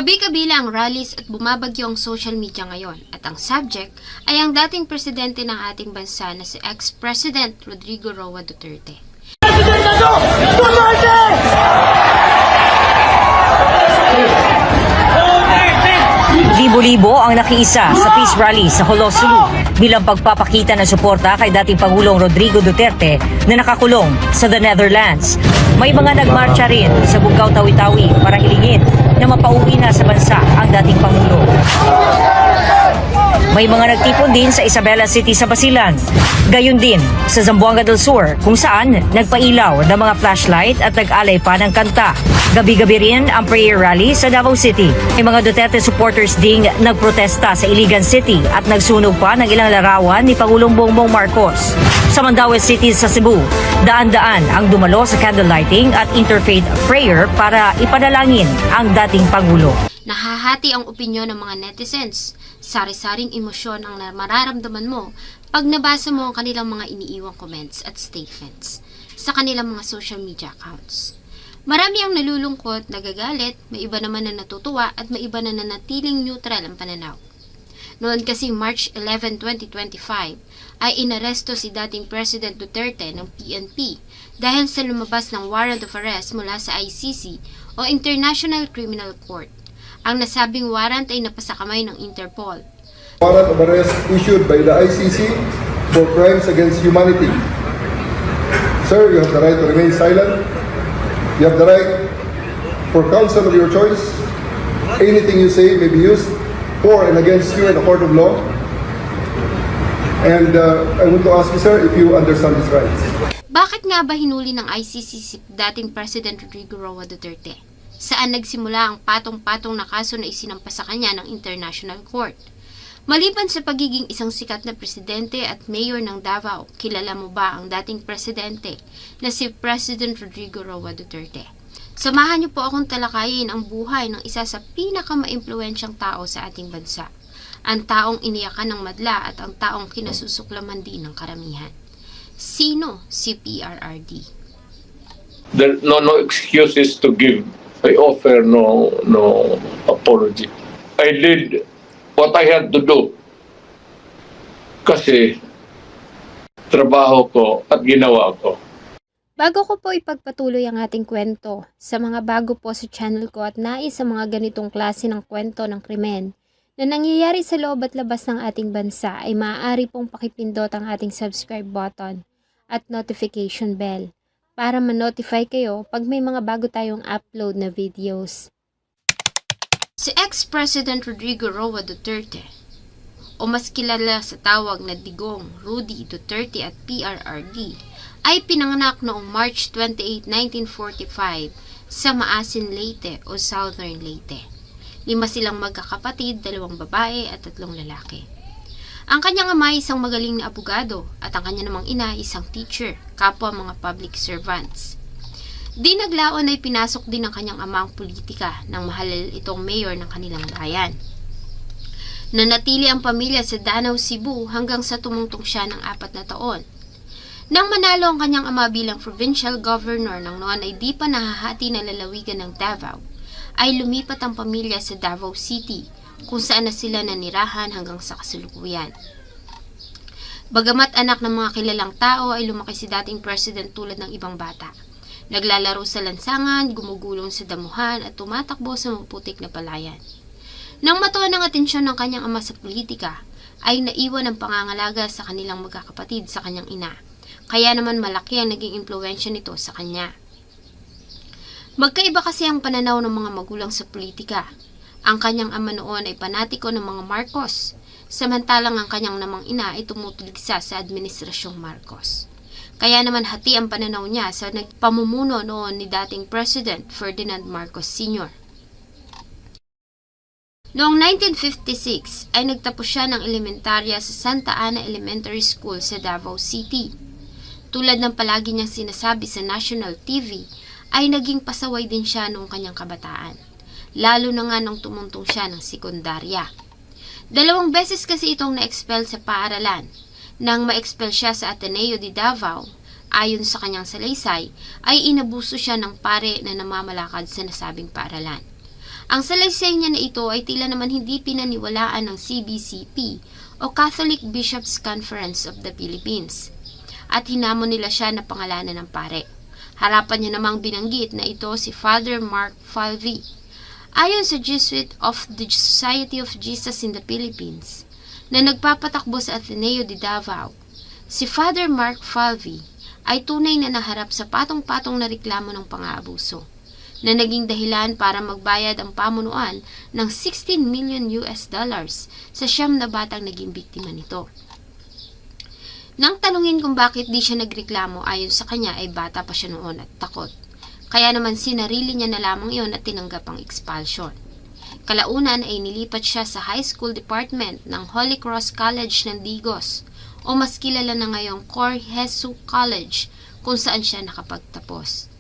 Kabi-kabila ang rallies at bumabagyo ang social media ngayon at ang subject ay ang dating presidente ng ating bansa na si ex-President Rodrigo Roa Duterte. Libo-libo ang nakiisa sa peace rally sa Jolo, Sulu bilang pagpapakita ng suporta kay dating Pangulong Rodrigo Duterte na nakakulong sa the Netherlands. May mga nagmarcha rin sa Bugao, Tawi-Tawi para hilingin na mapauwi na sa bansa ang dating Pangulo. May mga nagtipon din sa Isabela City sa Basilan. Gayon din sa Zamboanga del Sur kung saan nagpailaw ng mga flashlight at nag-alay pa ng kanta. Gabi-gabi rin ang prayer rally sa Davao City. May mga Duterte supporters ding nagprotesta sa Iligan City at nagsunog pa ng ilang larawan ni Pangulong Bongbong Marcos. Sa Mandaue City sa Cebu, daan-daan ang dumalo sa candlelighting at interfaith prayer para ipanalangin ang dating Pangulo. Nahahati ang opinyon ng mga netizens. Sari-saring emosyon ang mararamdaman mo pag nabasa mo ang kanilang mga iniiwang comments at statements sa kanilang mga social media accounts. Marami ang nalulungkot, nagagalit, may iba naman na natutuwa at may iba na nanatiling neutral ang pananaw. Noon kasing March 11, 2025 ay inaresto si dating President Duterte ng PNP dahil sa lumabas ng warrant of arrest mula sa ICC o International Criminal Court. Ang nasabing warrant ay napasakamay ng Interpol. Warrant of arrest issued by the ICC for crimes against humanity. Sir, you have the right to remain silent. You have the right for counsel of your choice. Anything you say may be used for and against you in a court of law. And I want to ask you, sir, if you understand these rights. Bakit nga ba hinuli ng ICC si dating President Rodrigo Roa Duterte? Saan nagsimula ang patong-patong na kaso na isinampa sa kanya ng International Court? Maliban sa pagiging isang sikat na presidente at mayor ng Davao, kilala mo ba ang dating presidente na si President Rodrigo Roa Duterte? Samahan niyo po akong talakayin ang buhay ng isa sa pinakamaimpluwensyang tao sa ating bansa. Ang taong iniyakan ng madla at ang taong kinasusuklaman din ng karamihan. Sino si PRRD? There no excuses to give. I offer no apology. I did what I had to do kasi trabaho ko at ginawa ko. Bago ko po ipagpatuloy ang ating kwento, sa mga bago po sa channel ko at nais sa mga ganitong klase ng kwento ng krimen na nangyayari sa loob at labas ng ating bansa ay maaari pong pakipindot ang ating subscribe button at notification bell para ma-notify kayo pag may mga bago tayong upload na videos. Si ex-President Rodrigo Roa Duterte, o mas kilala sa tawag na Digong, Rudy Duterte at PRRD, ay pinanganak noong March 28, 1945 sa Maasin, Leyte o Southern Leyte. 5 silang magkakapatid, 2 babae at 3 lalaki. Ang kanyang ama ay isang magaling na abogado at ang kanya namang ina ay isang teacher, kapwa mga public servants. Di naglaon ay pinasok din ng kanyang ama ang politika nang mahalal itong mayor ng kanilang bayan. Nanatili ang pamilya sa Danau, Cebu hanggang sa tumungtong siya ng 4 na taon. Nang manalo ang kanyang ama bilang provincial governor ng noon ay di pa nahahati na lalawigan ng Davao, ay lumipat ang pamilya sa Davao City kung saan na sila nanirahan hanggang sa kasalukuyan. Bagamat anak ng mga kilalang tao ay lumaki si dating president tulad ng ibang bata. Naglalaro sa lansangan, gumugulong sa damuhan at tumatakbo sa maputik na palayan. Nang matuwa ng atensyon ng kanyang ama sa politika, ay naiwan ang pangangalaga sa kanilang magkakapatid sa kanyang ina. Kaya naman malaki ang naging impluwensya nito sa kanya. Magkaiba kasi ang pananaw ng mga magulang sa politika. Ang kanyang ama noon ay panatiko ng mga Marcos, samantalang ang kanyang namang ina ay tumutuligsa sa administrasyong Marcos. Kaya naman hati ang pananaw niya sa nagpamumuno noon ni dating President Ferdinand Marcos Sr. Noong 1956 ay nagtapos siya ng elementarya sa Santa Ana Elementary School sa Davao City. Tulad ng palagi niyang sinasabi sa national TV, ay naging pasaway din siya noong kanyang kabataan. Lalo na nga nung tumuntong siya ng sekundarya. 2 beses kasi itong na-expel sa paaralan. Nang ma-expel siya sa Ateneo de Davao, ayon sa kanyang salaysay, ay inabuso siya ng pare na namamalakad sa nasabing paaralan. Ang salaysay niya na ito ay tila naman hindi pinaniwalaan ng CBCP o Catholic Bishops' Conference of the Philippines at hinamon nila siya na pangalanan ng pare. Harapan niya namang binanggit na ito si Father Mark Falvey. Ayon sa Jesuit of the Society of Jesus in the Philippines na nagpapatakbo sa Ateneo de Davao, si Father Mark Falvey ay tunay na naharap sa patong-patong na reklamo ng pang-aabuso na naging dahilan para magbayad ang pamunuan ng $16 million sa 9 na batang naging biktima nito. Nang tanungin kung bakit di siya nagreklamo, ayon sa kanya ay bata pa siya noon at takot. Kaya naman sinarili niya na lamang iyon at tinanggap ang expulsion. Kalaunan ay nilipat siya sa high school department ng Holy Cross College ng Digos o mas kilala na ngayong Cor Jesu College kung saan siya nakapagtapos.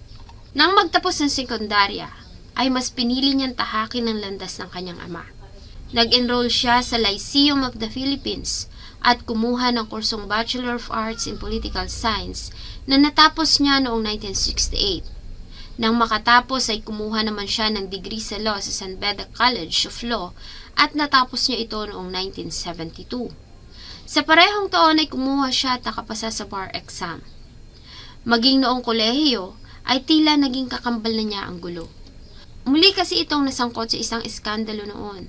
Nang magtapos ng sekundarya, ay mas pinili niyang tahakin ang landas ng kanyang ama. Nag-enroll siya sa Lyceum of the Philippines at kumuha ng kursong Bachelor of Arts in Political Science na natapos niya noong 1968. Nang makatapos ay kumuha naman siya ng degree sa law sa San Beda College of Law at natapos niya ito noong 1972. Sa parehong taon ay kumuha siya at nakapasa sa bar exam. Maging noong kolehiyo, ay tila naging kakambal na niya ang gulo. Muli kasi itong nasangkot sa isang iskandalo noon.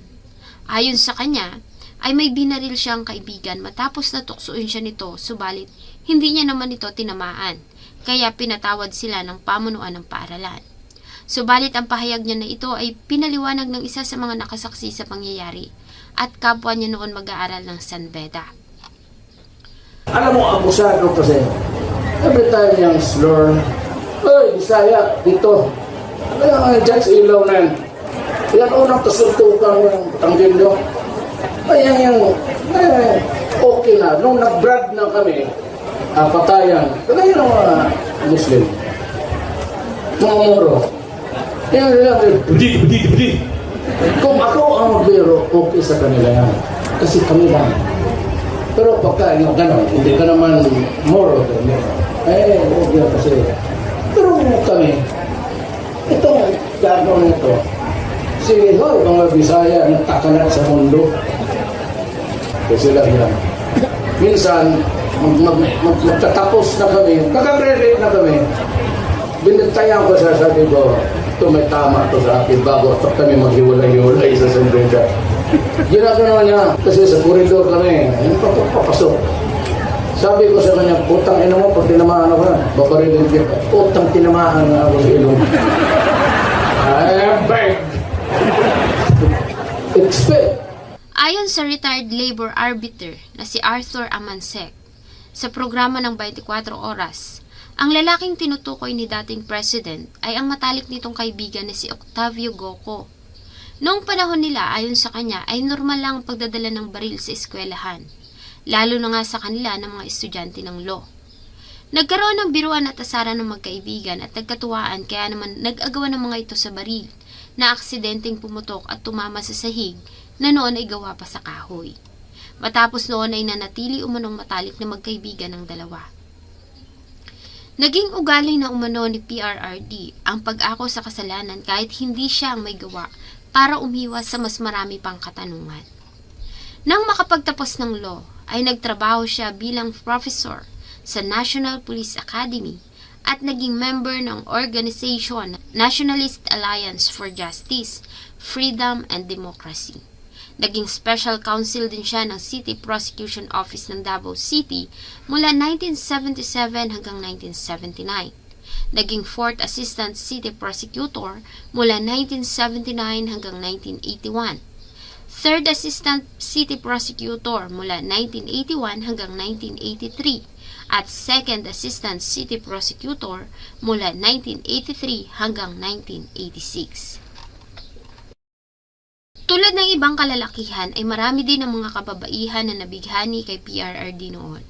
Ayon sa kanya, ay may binaril siyang kaibigan matapos natuksoin siya nito, subalit hindi niya naman ito tinamaan, kaya pinatawad sila ng pamunuan ng paaralan. Subalit ang pahayag niya na ito ay pinaliwanag ng isa sa mga nakasaksi sa pangyayari at kapwa niya noon mag-aaral ng San Beda. Alam mo, abusado kasi. Every time yung slur, "Oy, Bisaya, dito." Kaya nga dyan sa ilaw na yan. Yan unang kasuntukan yung tanggindo. Ayan yung, okay na. Nung nag-brad na kami, patayan. Kaya yung mga Muslim. Mga Moro. Yan lang, budi. Kung ako ang magbiro, okay sa kanila yan. Kasi kami lang. Pero pagka yung gano'n, hindi ka naman Moro. Okay kasi. Pero kami, itong gano'n ito, si mga Bisaya nagtakalat sa mundo. Kasi lang yan. Minsan, magtatapos na kami, kakagrelate na kami, binigtayan ko sa sabi ko, ito may tama to sa akin bago kami maghiwalay-hiwalay sa San Beda. Ginagawa niya, kasi sa koridor kami, papasok. Sabi ko sa kanya, putang ina mo, pag tinamaan ako na, babarilin kita. Putang tinamaan na ako sa ilong. I beg. Expect. Ayon sa retired labor arbiter na si Arthur Amansek, sa programa ng 24 Oras, ang lalaking tinutukoy ni dating president ay ang matalik nitong kaibigan na si Octavio Goco. Noong panahon nila, ayon sa kanya, ay normal lang ang pagdadala ng baril sa eskwelahan, lalo na nga sa kanila ng mga estudyante ng law. Nagkaroon ng biruan at asaran ng magkaibigan at nagkatuwaan kaya naman nag-agawan ng mga ito sa baril na aksidenteng pumutok at tumama sa sahig na noon ay gawa pa sa kahoy. Matapos noon ay nanatili umanong matalik na magkaibigan ng dalawa. Naging ugali na umano ni PRRD ang pag-ako sa kasalanan kahit hindi siya ang may gawa para umiwas sa mas marami pang katanungan. Nang makapagtapos ng law, ay nagtrabaho siya bilang professor sa National Police Academy at naging member ng organization Nationalist Alliance for Justice, Freedom and Democracy. Naging special counsel din siya ng City Prosecution Office ng Davao City mula 1977 hanggang 1979. Naging 4th Assistant City Prosecutor mula 1979 hanggang 1981. 3rd Assistant City Prosecutor mula 1981 hanggang 1983 at 2nd Assistant City Prosecutor mula 1983 hanggang 1986. Tulad ng ibang kalalakihan ay marami din ang mga kababaihan na nabighani kay PRRD noon.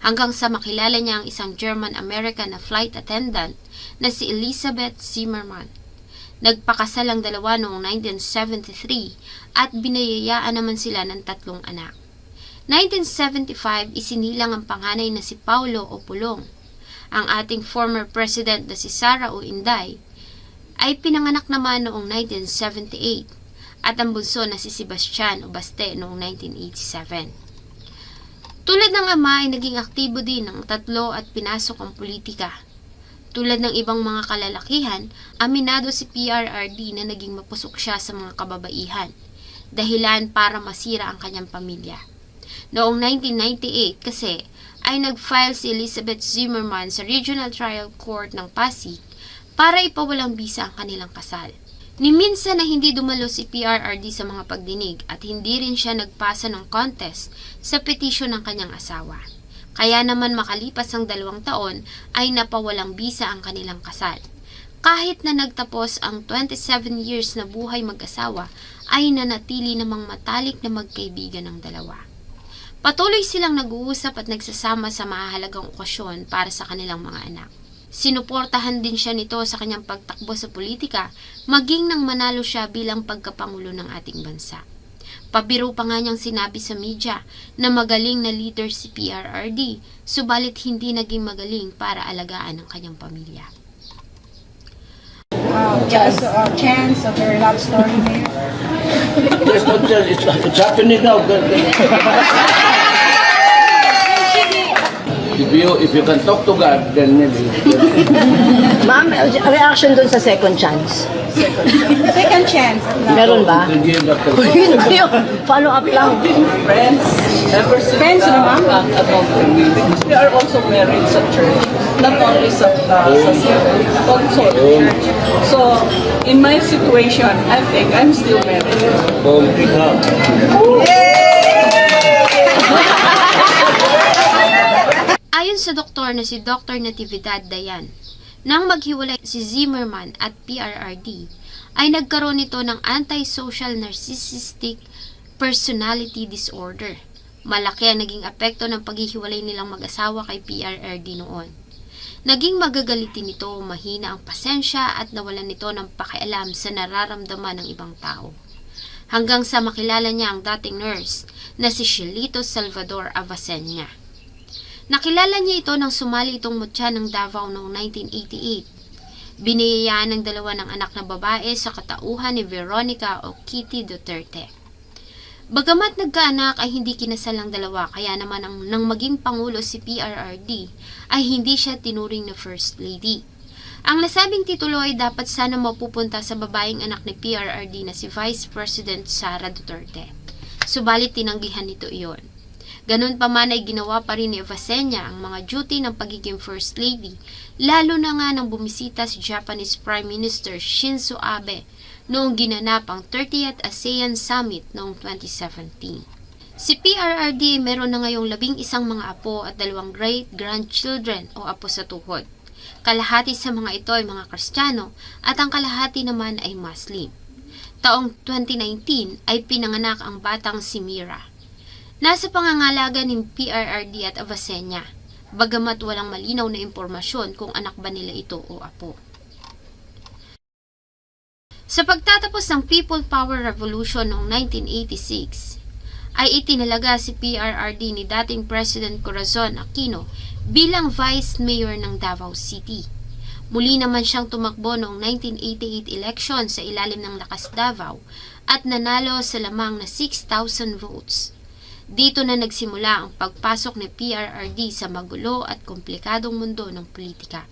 Hanggang sa makilala niya ang isang German-American na flight attendant na si Elizabeth Zimmerman. Nagpakasal ang dalawa noong 1973 at binayayaan naman sila ng 3 anak. 1975 isinilang ang panganay na si Paulo O. Pulong. Ang ating former president na si Sara O. Inday ay pinanganak naman noong 1978 at ang bunso na si Sebastian Ubaste noong 1987. Tulad ng ama ay naging aktibo din ng tatlo at pinasok ang politika. Tulad ng ibang mga kalalakihan, aminado si PRRD na naging mapusok siya sa mga kababaihan, dahilan para masira ang kanyang pamilya. Noong 1998 kasi ay nag-file si Elizabeth Zimmerman sa Regional Trial Court ng Pasig para ipawalang bisa ang kanilang kasal. Ni minsan na hindi dumalo si PRRD sa mga pagdinig at hindi rin siya nagpasa ng contest sa petisyon ng kanyang asawa. Kaya naman makalipas ang 2 taon ay napawalang bisa ang kanilang kasal. Kahit na nagtapos ang 27 years na buhay mag-asawa ay nanatili namang matalik na magkaibigan ng dalawa. Patuloy silang nag-uusap at nagsasama sa mahalagang okasyon para sa kanilang mga anak. Sinuportahan din siya nito sa kanyang pagtakbo sa politika, maging nang manalo siya bilang pagkapangulo ng ating bansa. Pabiro pa nga niyang sinabi sa media na magaling na leader si PRRD, subalit hindi naging magaling para alagaan ang kanyang pamilya. Just a chance of their love story, Mayor. There's no chance. It's happening now. If you can talk to God, then maybe. Ma'am, reaction dun sa second chance. Second chance. Meron ba? Hindi na Hindi yun. Follow up lang. Friends, ever since Friends na, ma'am? because we are also married sa church, not only sa civil, also church. So, in my situation, I think I'm still married. Ayon sa doktor na si Dr. Natividad Dayan, nang maghiwalay si Zimmerman at PRRD, ay nagkaroon nito ng antisocial narcissistic personality disorder. Malaki ang naging apekto ng paghihiwalay nilang mag-asawa kay PRRD noon. Naging magagalitin nito, mahina ang pasensya at nawalan nito ng pakialam sa nararamdaman ng ibang tao. Hanggang sa makilala niya ang dating nurse na si Shelito Salvador Avacenia. Nakilala niya ito nang sumali itong mutya ng Davao noong 1988. Biniyayaan ng dalawa ng anak na babae sa katauhan ni Veronica o Kitty Duterte. Bagamat nagkaanak ay hindi kinasal ang dalawa, kaya naman nang maging pangulo si PRRD ay hindi siya tinuring na First Lady. Ang nasabing titulo ay dapat sana mapupunta sa babaeng anak ni PRRD na si Vice President Sara Duterte. Subalit tinanggihan nito iyon. Ganun pa man ay ginawa pa rin ni Avacenia ang mga duty ng pagiging First Lady, lalo na nga nang bumisita si Japanese Prime Minister Shinzo Abe noong ginanap ang 30th ASEAN Summit noong 2017. Si PRRD meron na ngayong 11 mga apo at 2 great-grandchildren o apo sa tuhod. Kalahati sa mga ito ay mga Kristiyano at ang kalahati naman ay Muslim. Taong 2019 ay pinanganak ang batang si Mira. Nasa pangangalaga ni PRRD at Avacenia, bagamat walang malinaw na impormasyon kung anak ba nila ito o apo. Sa pagtatapos ng People Power Revolution noong 1986, ay itinalaga si PRRD ni dating President Corazon Aquino bilang Vice Mayor ng Davao City. Muli naman siyang tumakbo noong 1988 election sa ilalim ng Lakas Davao at nanalo sa lamang na 6,000 votes. Dito na nagsimula ang pagpasok ni PRRD sa magulo at komplikadong mundo ng politika.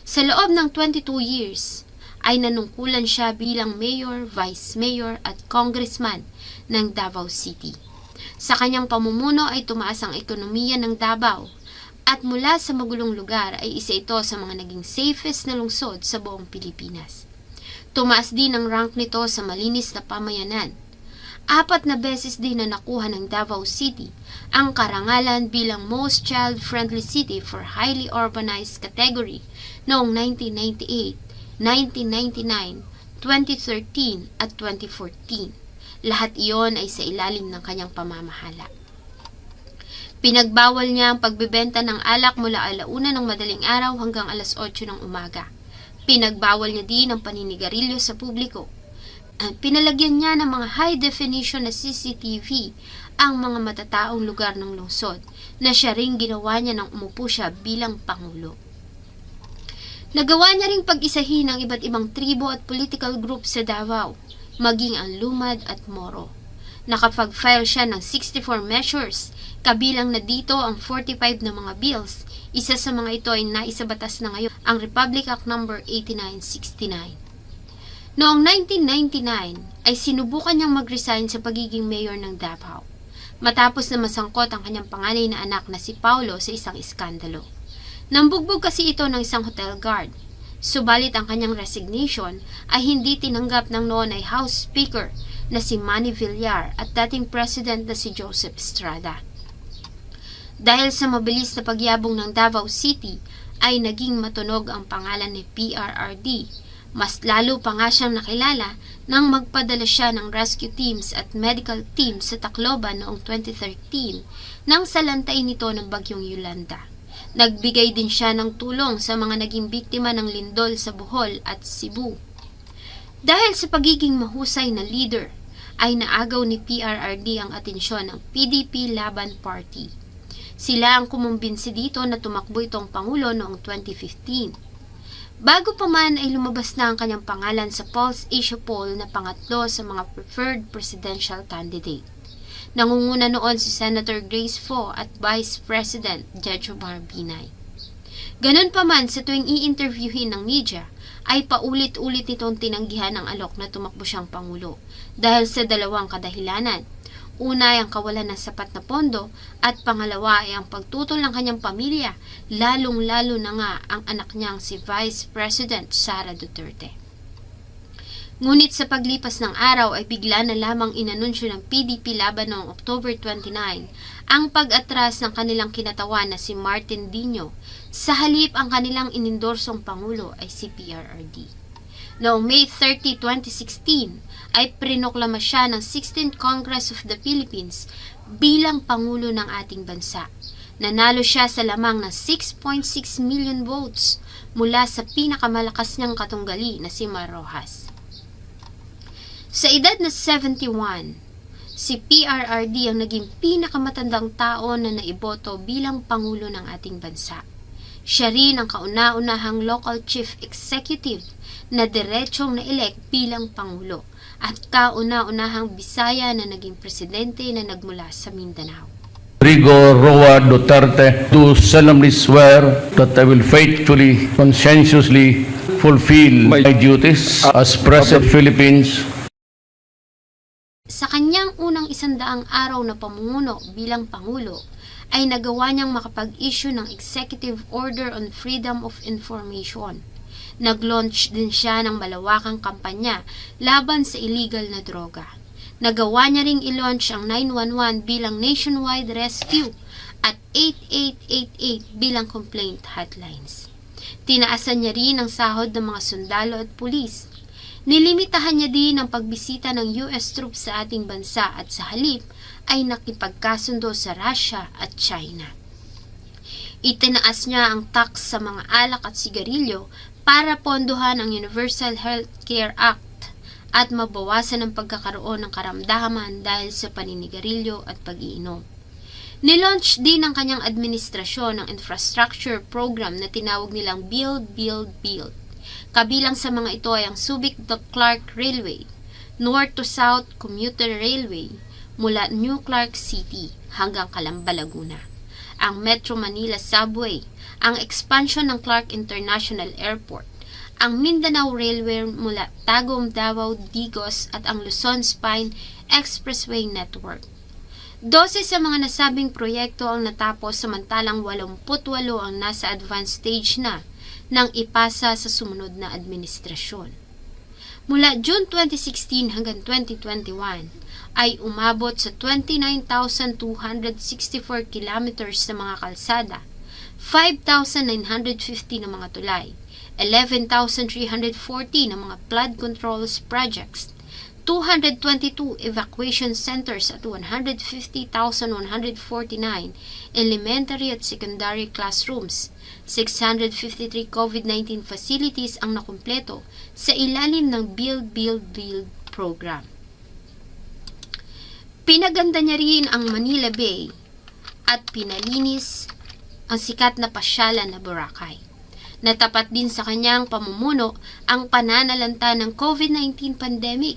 Sa loob ng 22 years, ay nanungkulan siya bilang mayor, vice mayor at congressman ng Davao City. Sa kanyang pamumuno ay tumaas ang ekonomiya ng Davao at mula sa magulong lugar ay isa ito sa mga naging safest na lungsod sa buong Pilipinas. Tumaas din ang rank nito sa malinis na pamayanan. 4 na beses din na nakuha ng Davao City ang karangalan bilang Most Child-Friendly City for Highly Urbanized category noong 1998, 1999, 2013 at 2014. Lahat iyon ay sa ilalim ng kanyang pamamahala. Pinagbawal niya ang pagbebenta ng alak mula 1:00 ng madaling araw hanggang 8:00 ng umaga. Pinagbawal niya din ang paninigarilyo sa publiko. Pinalagyan niya ng mga high-definition na CCTV ang mga matataong lugar ng lungsod na siya ring ginawa niya nang umupo siya bilang Pangulo. Nagawa niya ring pag-isahin ang iba't ibang tribo at political group sa Davao, maging ang Lumad at Moro. Nakapag-file siya ng 64 measures, kabilang na dito ang 45 na mga bills. Isa sa mga ito ay naisabatas na ngayon, ang Republic Act No. 8969. Noong 1999 ay sinubukan niyang mag-resign sa pagiging mayor ng Davao, matapos na masangkot ang kanyang panganay na anak na si Paulo sa isang iskandalo. Nambugbog kasi ito ng isang hotel guard. Subalit ang kanyang resignation ay hindi tinanggap ng noon ay House Speaker na si Manny Villar at dating President na si Joseph Estrada. Dahil sa mabilis na pagyabong ng Davao City ay naging matunog ang pangalan ni PRRD. Mas lalo pa nga siyang nakilala nang magpadala siya ng rescue teams at medical teams sa Tacloban noong 2013 nang salantain nito ng bagyong Yolanda. Nagbigay din siya ng tulong sa mga naging biktima ng lindol sa Bohol at Cebu. Dahil sa pagiging mahusay na leader, ay naagaw ni PRRD ang atensyon ng PDP Laban Party. Sila ang kumumbinsi dito na tumakbo itong Pangulo noong 2015. Bago pa man ay lumabas na ang kanyang pangalan sa Pulse Asia poll na pangatlo sa mga preferred presidential candidate. Nangunguna noon si Senator Grace Fo at Vice President Jejo Marbinay. Ganun pa man, sa tuwing i-interviewin ng media, ay paulit-ulit nitong tinanggihan ang alok na tumakbo siyang Pangulo dahil sa dalawang kadahilanan. Una ay ang kawalan ng sapat na pondo at pangalawa ay ang pagtutol ng kanyang pamilya, lalong-lalo na nga ang anak niyang si Vice President Sara Duterte. Ngunit sa paglipas ng araw ay bigla na lamang inanunsyo ng PDP Laban noong October 29 ang pag-atras ng kanilang kinatawan na si Martin Dino. Sa halip ang kanilang inindorsong Pangulo ay si PRRD. Noong May 30, 2016 ay prinoklama siya ng 16th Congress of the Philippines bilang Pangulo ng ating bansa. Nanalo siya sa lamang ng 6.6 million votes mula sa pinakamalakas niyang katunggali na si Mar Rojas. Sa edad na 71, si PRRD ang naging pinakamatandang tao na naiboto bilang Pangulo ng ating bansa. Siya rin ang kauna-unahang local chief executive na diretsong na-elect bilang Pangulo at kauna-unahang Bisaya na naging presidente na nagmula sa Mindanao. Rodrigo Roa Duterte, do solemnly swear that I will faithfully, conscientiously fulfill my duties as President of the Philippines. Sa kanyang unang 100 araw na pamumuno bilang Pangulo, ay nagawa niyang makapag-issue ng Executive Order on Freedom of Information. Nag-launch din siya ng malawakang kampanya laban sa illegal na droga. Nagawa niya ring i-launch ang 911 bilang nationwide rescue at 8888 bilang complaint hotlines. Tinaasan niya rin ang sahod ng mga sundalo at pulis. Nilimitahan niya din ang pagbisita ng US troops sa ating bansa at sa halip ay nakipagkasundo sa Russia at China. Itinaas niya ang tax sa mga alak at sigarilyo para pondohan ang Universal Healthcare Act at mabawasan ang pagkakaroon ng karamdaman dahil sa paninigarilyo at pag-iinom. Nilaunch din ng kanyang administrasyon ang infrastructure program na tinawag nilang Build, Build, Build. Kabilang sa mga ito ay ang Subic to Clark Railway, North to South Commuter Railway mula New Clark City hanggang Calamba, Laguna, ang Metro Manila Subway, ang expansion ng Clark International Airport, ang Mindanao Railway mula Tagum, Davao, Digos at ang Luzon Spine Expressway Network. 12 sa mga nasabing proyekto ang natapos samantalang 88 ang nasa advanced stage na nang ipasa sa sumunod na administrasyon. Mula June 2016 hanggang 2021 ay umabot sa 29,264 kilometers na mga kalsada, 5,950 na mga tulay, 11,340 na mga flood controls projects, 222 evacuation centers at 150,149 elementary at secondary classrooms. 653 COVID-19 facilities ang nakumpleto sa ilalim ng Build, Build, Build program. Pinaganda niya rin ang Manila Bay at pinalinis ang sikat na pasyalan na Boracay. Natapat din sa kanyang pamumuno ang pananalanta ng COVID-19 pandemic.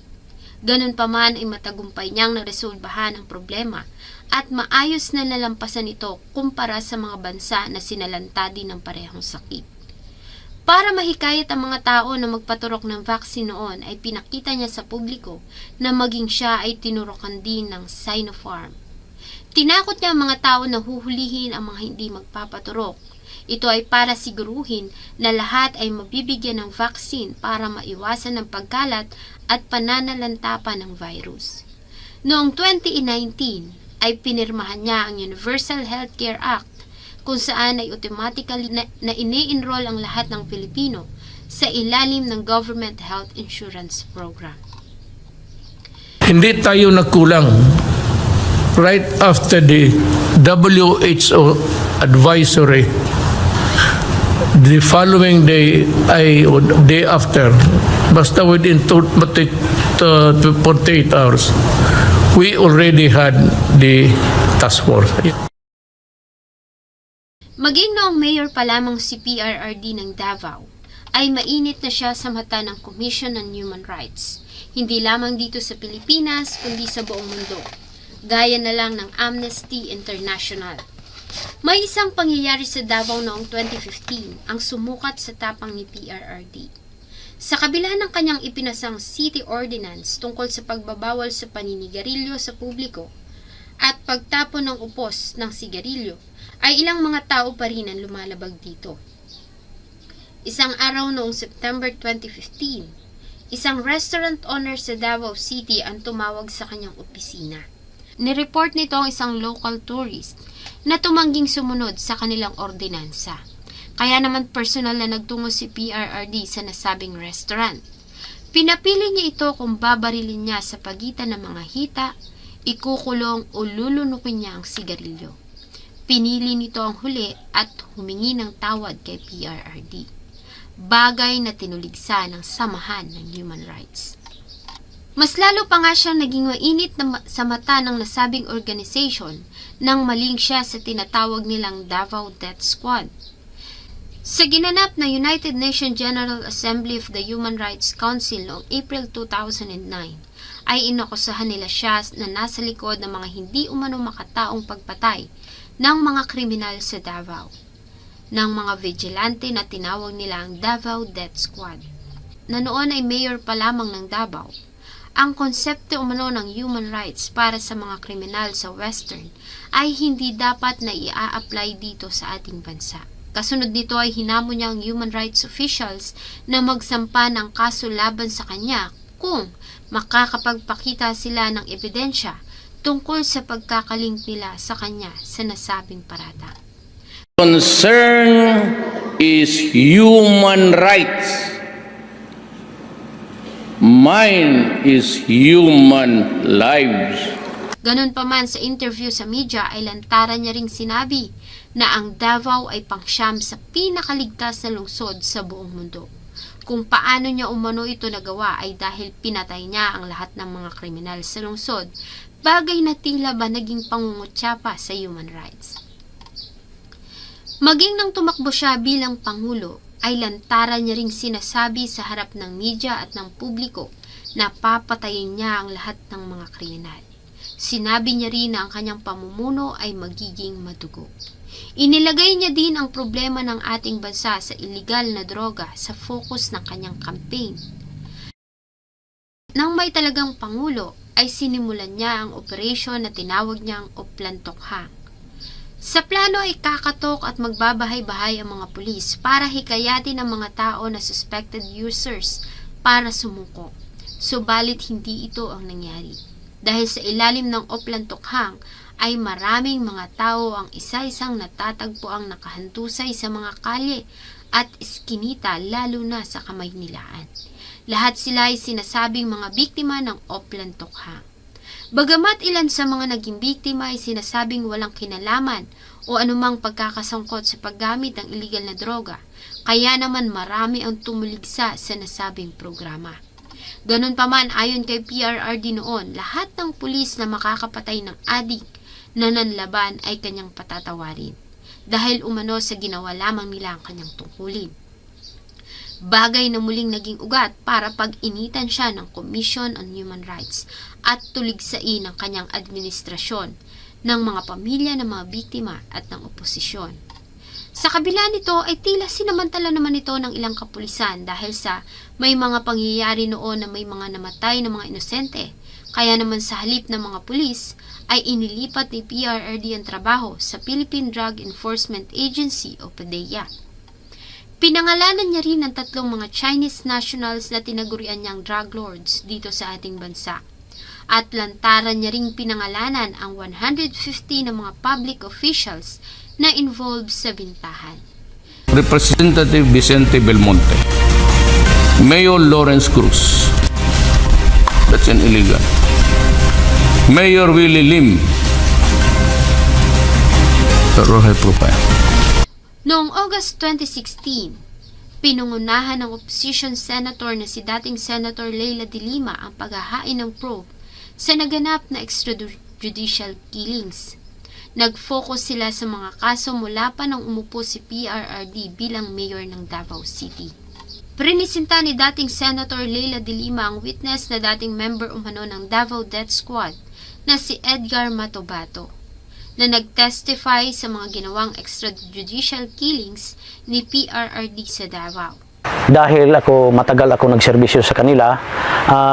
Ganun pa man ay matagumpay niyang naresolbahan ang problema at maayos na nalampasan ito kumpara sa mga bansa na sinalanta din ng parehong sakit. Para mahikayat ang mga tao na magpaturok ng vaccine noon ay pinakita niya sa publiko na maging siya ay tinurokan din ng Sinopharm. Tinakot niya ang mga tao na huhulihin ang mga hindi magpapaturok. Ito ay para siguruhin na lahat ay mabibigyan ng vaccine para maiwasan ang pagkalat at pananalanta pa ng virus. Noong 2019 ay pinirmahan niya ang Universal Healthcare Act kung saan ay automatically na ini-enroll ang lahat ng Pilipino sa ilalim ng Government Health Insurance Program. Hindi tayo nagkulang. Right after the WHO advisory, the following day, or day after, basta within 48 hours, we already had the task force. Maging noong mayor pa lamang si PRRD ng Davao, ay mainit na siya sa mata ng Commission on Human Rights. Hindi lamang dito sa Pilipinas, kundi sa buong mundo. Gaya na lang ng Amnesty International. May isang pangyayari sa Davao noong 2015 ang sumukat sa tapang ni PRRD. Sa kabila ng kanyang ipinasang City Ordinance tungkol sa pagbabawal sa paninigarilyo sa publiko at pagtapon ng upos ng sigarilyo, ay ilang mga tao pa rin ang lumalabag dito. Isang araw noong September 2015, isang restaurant owner sa Davao City ang tumawag sa kanyang opisina. Nireport nito ang isang local tourist na tumangging sumunod sa kanilang ordinansa. Kaya naman personal na nagtungo si PRRD sa nasabing restaurant. Pinapili niya ito kung babarilin niya sa pagitan ng mga hita, ikukulong o lulunukin niya ang sigarilyo. Pinili nito ang huli at humingi ng tawad kay PRRD. Bagay na tinuligsa ng samahan ng human rights. Mas lalo pa nga siyang naging mainit sa mata ng nasabing organization nang maling siya sa tinatawag nilang Davao Death Squad. Sa ginanap na United Nations General Assembly of the Human Rights Council noong April 2009, ay inakusahan nila siya na nasa likod ng mga hindi umano makataong pagpatay ng mga kriminal sa Davao, ng mga vigilante na tinawag nila ang Davao Death Squad, na noon ay mayor pa lamang ng Davao. Ang konsepto umano ng human rights para sa mga kriminal sa Western ay hindi dapat na ia-apply dito sa ating bansa. Kasunod nito ay hinamon niya ang human rights officials na magsampa ng kaso laban sa kanya kung makakapagpakita sila ng ebidensya tungkol sa pagkakalink nila sa kanya sa nasabing parata. Concern is human rights. Mine is human lives. Ganun pa man sa interview sa media ay lantaran niya ring sinabi na ang Davao ay pangsyam sa pinakaligtas na lungsod sa buong mundo. Kung paano niya umano ito nagawa ay dahil pinatay niya ang lahat ng mga kriminal sa lungsod, bagay na tila ba naging pangungutya pa sa human rights. Maging nang tumakbo siya bilang Pangulo, ay lantaran niya ring sinasabi sa harap ng media at ng publiko na papatayin niya ang lahat ng mga kriminal. Sinabi niya rin na ang kanyang pamumuno ay magiging madugo. Inilagay niya din ang problema ng ating bansa sa iligal na droga sa focus ng kanyang campaign. Nang may talagang Pangulo, ay sinimulan niya ang operasyon na tinawag niyang Oplan Tokhang. Sa plano ay kakatok at magbabahay-bahay ang mga pulis para hikayatin ang mga tao na suspected users para sumuko. Subalit hindi ito ang nangyari. Dahil sa ilalim ng Oplan Tokhang ay maraming mga tao ang isa-isang natatagpo ang nakahantusay sa mga kalye at iskinita lalo na sa Kamaynilaan. Lahat sila ay sinasabing mga biktima ng Oplan Tokhang. Bagamat ilan sa mga naging biktima ay sinasabing walang kinalaman o anumang pagkakasangkot sa paggamit ng illegal na droga, kaya naman marami ang tumuligsa sa nasabing programa. Ganun pa man, ayon kay PRRD noon, lahat ng pulis na makakapatay ng adik na nanlaban ay kanyang patatawarin dahil umano sa ginawa lamang nila ang kanyang tungkulin. Bagay na muling naging ugat para pag-initan siya ng Commission on Human Rights at tuligsain ng kanyang administrasyon ng mga pamilya ng mga biktima at ng oposisyon. Sa kabila nito ay tila sinamantala naman ito ng ilang kapulisan dahil sa may mga pangyayari noon na may mga namatay na mga inosente. Kaya naman sa halip ng mga pulis ay inilipat ni PRRD ang trabaho sa Philippine Drug Enforcement Agency o PDEA. Pinangalanan niya rin ang 3 mga Chinese nationals na tinagurian niyang drug lords dito sa ating bansa. At lantaran niya ring pinangalanan ang 150 na mga public officials na involved sa bintahan. Representative Vicente Belmonte, Mayor Lawrence Cruz, that's an illegal. Mayor Willie Lim, pero high profile. Noong August 2016, pinungunahan ng opposition senator na si dating Senator Leila de Lima ang paghahain ng probe sa naganap na extrajudicial killings. Nag-focus sila sa mga kaso mula pa nang umupo si PRRD bilang mayor ng Davao City. Prinisinta ni dating Senator Leila de Lima ang witness na dating member umano ng Davao Death Squad na si Edgar Matobato, na nag-testify sa mga ginawang extrajudicial killings ni PRRD sa Davao. Dahil matagal ako nagserbisyo sa kanila,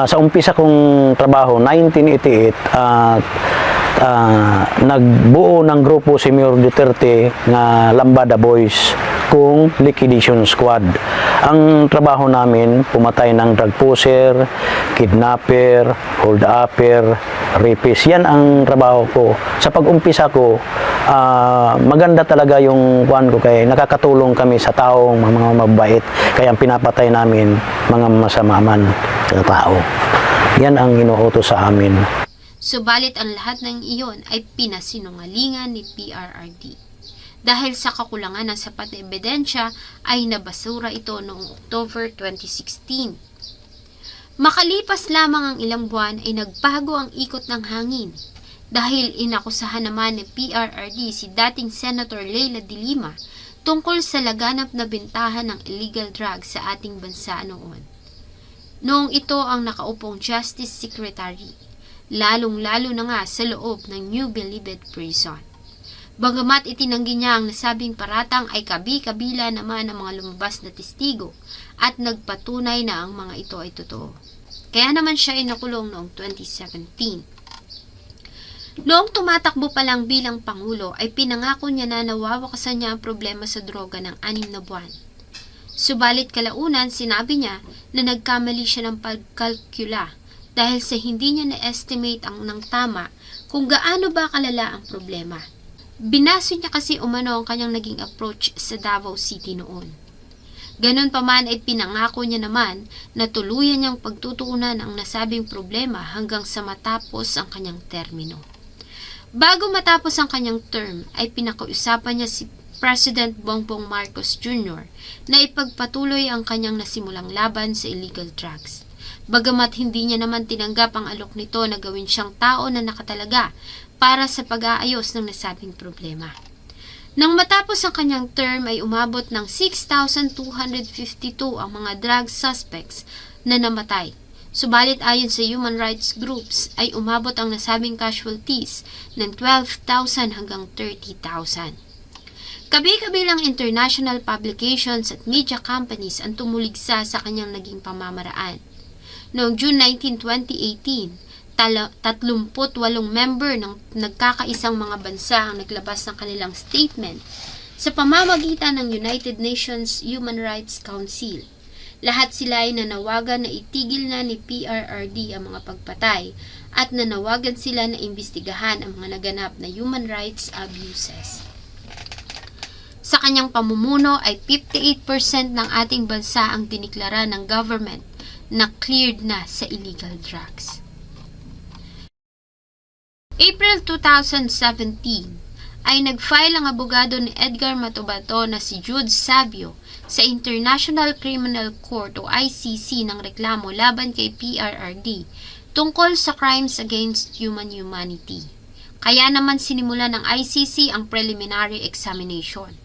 sa umpisa kong trabaho, 1988, nagbuo ng grupo si Mayor Duterte nga Lambada Boys kung liquidation squad. Ang trabaho namin, pumatay ng drug pusher, kidnapper, hold-upper, rapist. Yan ang trabaho ko. Sa pag-umpisa ko, maganda talaga yung kuan ko kay nakakatulong kami sa taong mga mabait. Kaya ang pinapatay namin, mga masamaman na tao. Yan ang inuutos sa amin. Subalit ang lahat ng iyon ay pinasinungalingan ni PRRD. Dahil sa kakulangan ng sapat na ebidensya ay nabasura ito noong October 2016. Makalipas lamang ang ilang buwan ay nagbago ang ikot ng hangin dahil inakusahan naman ni PRRD si dating Senator Leila de Lima tungkol sa laganap na bintahan ng illegal drugs sa ating bansa noon. Noong ito ang nakaupong Justice Secretary, lalong-lalo na nga sa loob ng New Bilibid Prison. Bagamat itinanggi niya ang nasabing paratang ay kabi-kabila naman ang mga lumabas na testigo at nagpatunay na ang mga ito ay totoo. Kaya naman siya ay nakulong noong 2017. Noong tumatakbo pa lang bilang Pangulo ay pinangako niya na nawawakasan niya ang problema sa droga ng 6 na buwan. Subalit kalaunan sinabi niya na nagkamali siya ng pagkalkula dahil sa hindi niya na-estimate ang ng tama kung gaano ba kalala ang problema. Binaso niya kasi umano ang kanyang naging approach sa Davao City noon. Ganon pa man ay pinangako niya naman na tuluyan niyang pagtutuunan ang nasabing problema hanggang sa matapos ang kanyang termino. Bago matapos ang kanyang term ay pinakiusapan niya si President Bongbong Marcos Jr. na ipagpatuloy ang kanyang nasimulang laban sa illegal drugs. Bagamat hindi niya naman tinanggap ang alok nito na gawin siyang tao na nakatalaga para sa pag-aayos ng nasabing problema. Nang matapos ang kanyang term ay umabot ng 6,252 ang mga drug suspects na namatay. Subalit ayon sa human rights groups ay umabot ang nasabing casualties ng 12,000 hanggang 30,000. Kabi-kabilang international publications at media companies ang tumuligsa sa kanyang naging pamamaraan. Noong June 19, 2018, 38 member ng nagkakaisang mga bansa ang naglabas ng kanilang statement sa pamamagitan ng United Nations Human Rights Council. Lahat sila ay nanawagan na itigil na ni PRRD ang mga pagpatay at nanawagan sila na imbestigahan ang mga naganap na human rights abuses. Sa kanyang pamumuno ay 58% ng ating bansa ang diniklara ng government na cleared na sa illegal drugs. April 2017 ay nag-file ang abogado ni Edgar Matobato na si Jude Savio sa International Criminal Court o ICC ng reklamo laban kay PRRD tungkol sa crimes against humanity. Kaya naman sinimula ng ICC ang preliminary examination.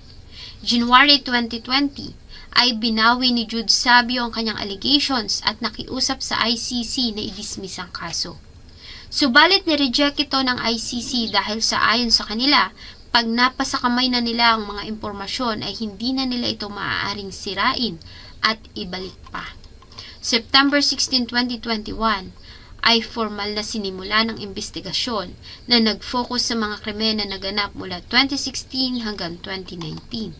January 2020 ay binawi ni Jude Sabio ang kanyang allegations at nakiusap sa ICC na i-dismiss ang kaso. Subalit ni-reject ito ng ICC dahil sa ayon sa kanila, pag napasa kamay na nila ang mga impormasyon ay hindi na nila ito maaaring sirain at ibalik pa. September 16, 2021 ay formal na sinimula ng investigasyon na nag-focus sa mga krimen na naganap mula 2016 hanggang 2019.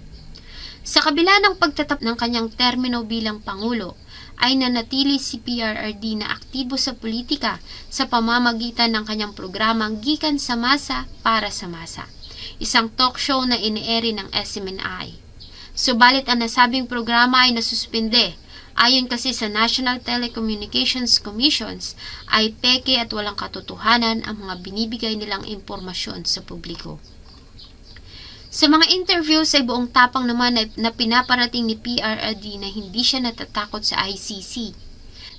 Sa kabila ng pagtatap ng kanyang termino bilang Pangulo, ay nanatili si PRRD na aktibo sa politika sa pamamagitan ng kanyang programang Gikan sa Masa para sa Masa, isang talk show na ine-airy ng SMNI. Subalit ang nasabing programa ay nasuspinde. Ayon kasi sa National Telecommunications Commissions ay peke at walang katotohanan ang mga binibigay nilang impormasyon sa publiko. Sa mga interviews ay buong tapang naman na pinaparating ni PRRD na hindi siya natatakot sa ICC.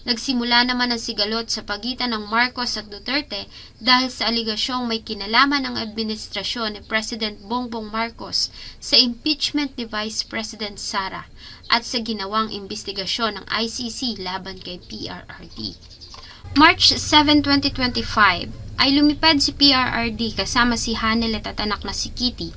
Nagsimula naman ang sigalot sa pagitan ng Marcos at Duterte dahil sa aligasyong may kinalaman ang administrasyon ni President Bongbong Marcos sa impeachment ni Vice President Sara at sa ginawang investigasyon ng ICC laban kay PRRD. March 7, 2025 ay lumipad si PRRD kasama si Hanelet at anak na si Kitty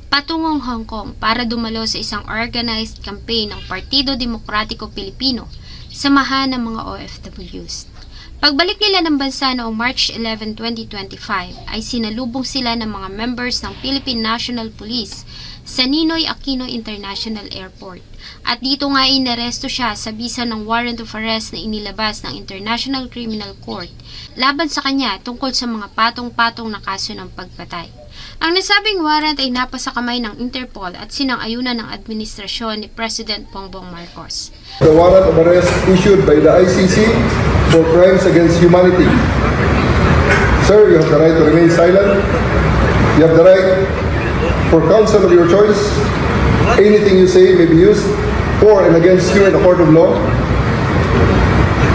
patungong Hong Kong para dumalo sa isang organized campaign ng Partido Demokratiko Pilipino, samahan ng mga OFWs. Pagbalik nila ng bansa noong March 11, 2025 ay sinalubong sila ng mga members ng Philippine National Police sa Ninoy Aquino International Airport. At dito nga inaresto siya sa bisa ng warrant of arrest na inilabas ng International Criminal Court laban sa kanya tungkol sa mga patong-patong na kaso ng pagpatay. Ang nasabing warrant ay napasa kamay ng Interpol at sinang-ayunan ng administrasyon ni President Bongbong Marcos. The warrant of arrest issued by the ICC for crimes against humanity. Sir, you have the right to remain silent. You have the right for counsel of your choice. Anything you say may be used for and against you in a court of law.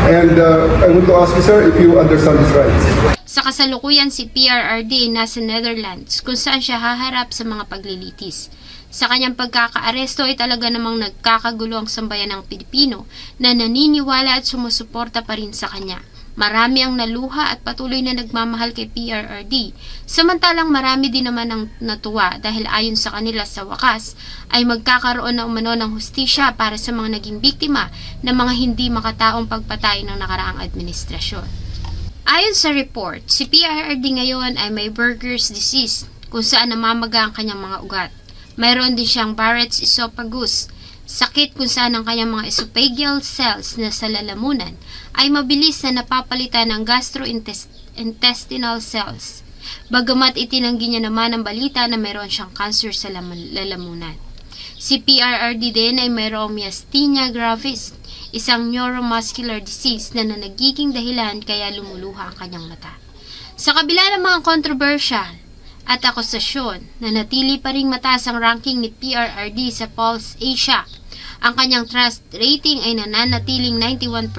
And I want to ask you, sir, if you understand these rights. Sa kasalukuyan si PRRD nasa Netherlands kung saan siya haharap sa mga paglilitis. Sa kanyang pagkakaaresto ay talaga namang nagkakagulo ang sambayan ng Pilipino na naniniwala at sumusuporta pa rin sa kanya. Marami ang naluha at patuloy na nagmamahal kay PRRD, samantalang marami din naman ang natuwa dahil ayon sa kanila sa wakas ay magkakaroon na umano ng hustisya para sa mga naging biktima ng mga hindi makataong pagpatay ng nakaraang administrasyon. Ayon sa report, si PRRD ngayon ay may Buerger's disease kung saan namamaga ang kanyang mga ugat. Mayroon din siyang Barrett's esophagus, sakit kung saan ang kanyang mga esophageal cells na sa lalamunan ay mabilis na napapalitan ng gastrointestinal cells. Bagamat itinanggi niya naman ang balita na mayroon siyang cancer sa lalamunan. Si PRRD din ay mayroong myasthenia gravis, isang neuromuscular disease na nagiging dahilan kaya lumuluha ang kanyang mata. Sa kabila ng mga kontrobersyal at akusasyon, nanatili pa ring mataas ang ranking ni PRRD sa Pulse Asia. Ang kanyang trust rating ay nananatiling 91%,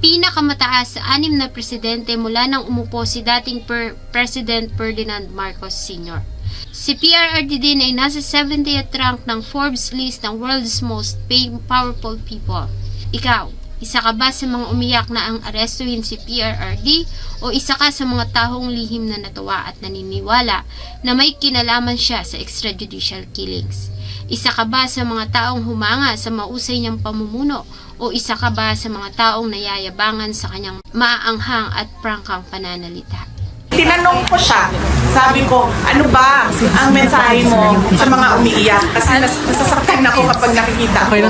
pinakamataas sa 6 na presidente mula nang umupo si dating President Ferdinand Marcos Sr. Si PRRD din ay nasa 70th rank ng Forbes list ng World's Most Powerful People. Ikaw, isa ka ba sa mga umiyak na ang arestuhin si PRRD o isa ka sa mga taong lihim na natuwa at naniniwala na may kinalaman siya sa extrajudicial killings? Isa ka ba sa mga taong humanga sa mausay niyang pamumuno o isa ka ba sa mga taong nayayabangan sa kanyang maaanghang at prangkang pananalita? Tinanong ko siya, sabi ko, ano ba ang mensahe mo sa mga umiiyak? Kasi nasasaktan ako kapag nakikita ko na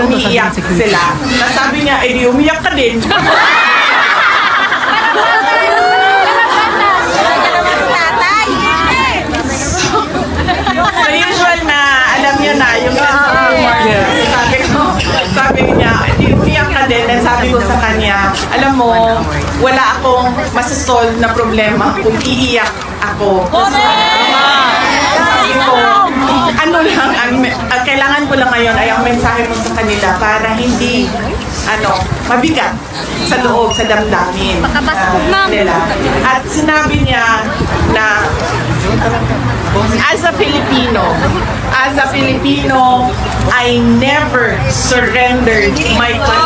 umiiyak sila. Sabi niya, eh di umiyak ka din. So, usual na, alam niyo na, yung sense of humor. Sabi niya, umiyak ka din. And sabi ko sa kanya, alam mo, wala akong masasolve na problema kung iiyak ako. Sabi ko, ano lang, kailangan ko lang ngayon ay ang mensahe mo sa kanila para hindi, mabigat sa loob, sa damdamin nila. At sinabi niya na as a Filipino, I never surrendered my country.